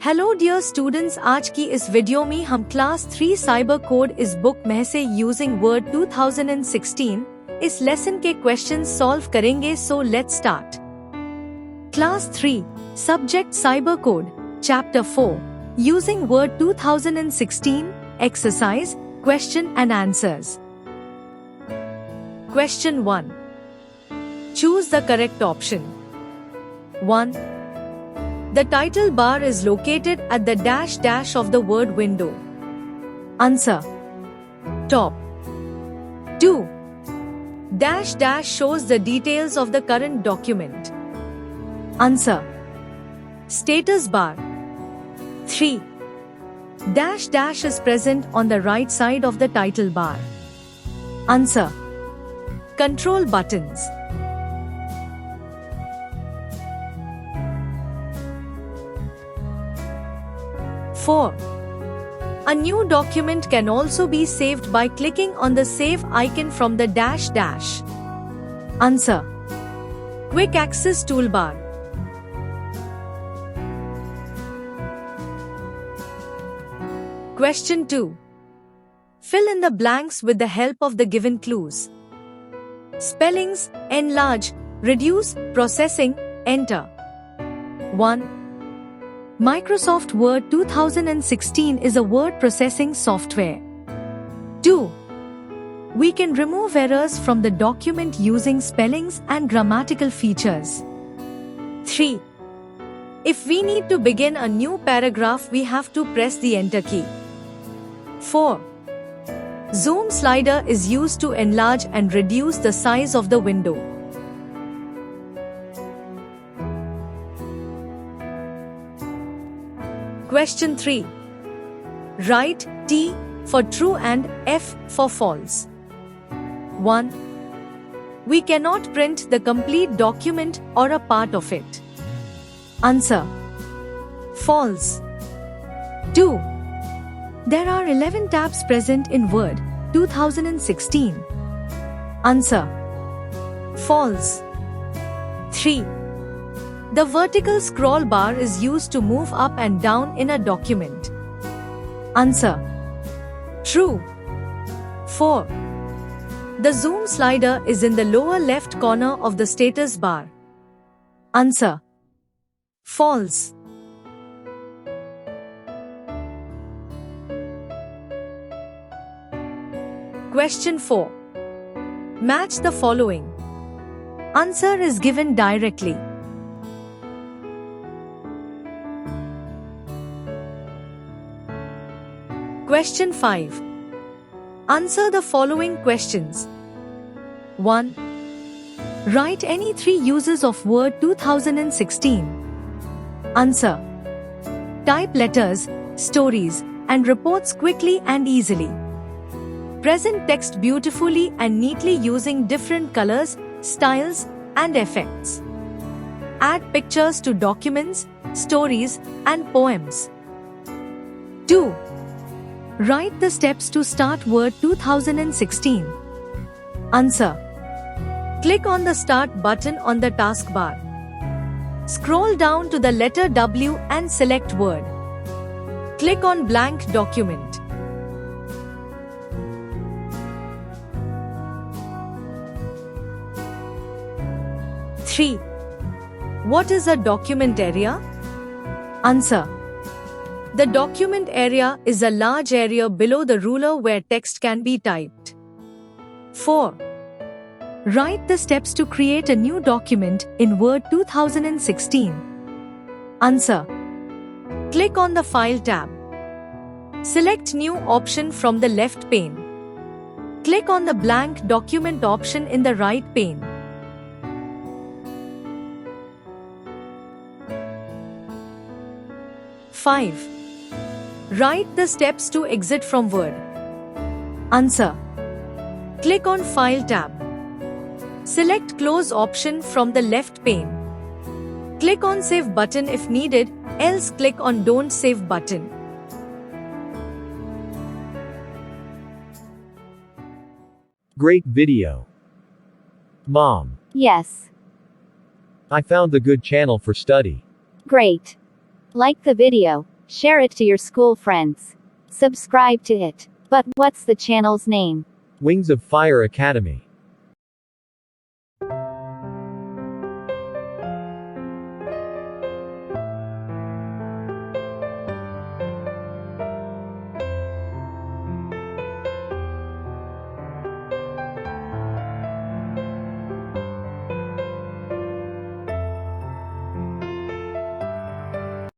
Hello dear students, आज की इस वीडियो में हम क्लास 3 साइबर कोड इस बुक में से यूजिंग वर्ड 2016 इस लेसन के क्वेश्चंस सॉल्व करेंगे। So let's start. Class 3 subject cyber code chapter 4 using word 2016 exercise question and answers. Question 1. Choose the correct option. 1. The title bar is located at the dash of the word window. Answer. Top. 2. Dash shows the details of the current document. Answer. Status bar. 3. Dash is present on the right side of the title bar. Answer. Control buttons. 4. A new document can also be saved by clicking on the save icon from the dash. Answer. Quick access toolbar. Question 2. Fill in the blanks with the help of the given clues. Spellings: enlarge, reduce, processing, enter. 1. Microsoft Word 2016 is a word processing software. 2. We can remove errors from the document using spellings and grammatical features. 3. If we need to begin a new paragraph, we have to press the enter key. 4. Zoom slider is used to enlarge and reduce the size of the window. Question 3. Write T for true and F for false. 1. We cannot print the complete document or a part of it. Answer. False. 2. There are 11 tabs present in Word 2016. Answer. False. 3. The vertical scroll bar is used to move up and down in a document. Answer. True. 4. The zoom slider is in the lower left corner of the status bar. Answer. False. Question 4. Match the following. Answer is given directly. Question 5. Answer the following questions. 1. Write any 3 uses of Word 2016. Answer. Type letters, stories, and reports quickly and easily. Present text beautifully and neatly using different colors, styles, and effects. Add pictures to documents, stories, and poems. 2. Write the steps to start Word 2016. Answer. Click on the Start button on the taskbar. Scroll down to the letter W and select Word. Click on Blank Document. Three. What is a document area? Answer. The document area is a large area below the ruler where text can be typed. 4. Write the steps to create a new document in Word 2016. Answer. Click on the File tab. Select New option from the left pane. Click on the Blank Document option in the right pane. 5. Write the steps to exit from Word. Answer. Click on File tab. Select Close option from the left pane. Click on Save button if needed, else click on Don't Save button. Great video. Mom. Yes. I found the good channel for study. Great. Like the video. Share it to your school friends. Subscribe to it. But what's the channel's name? Wings of Fire Academy.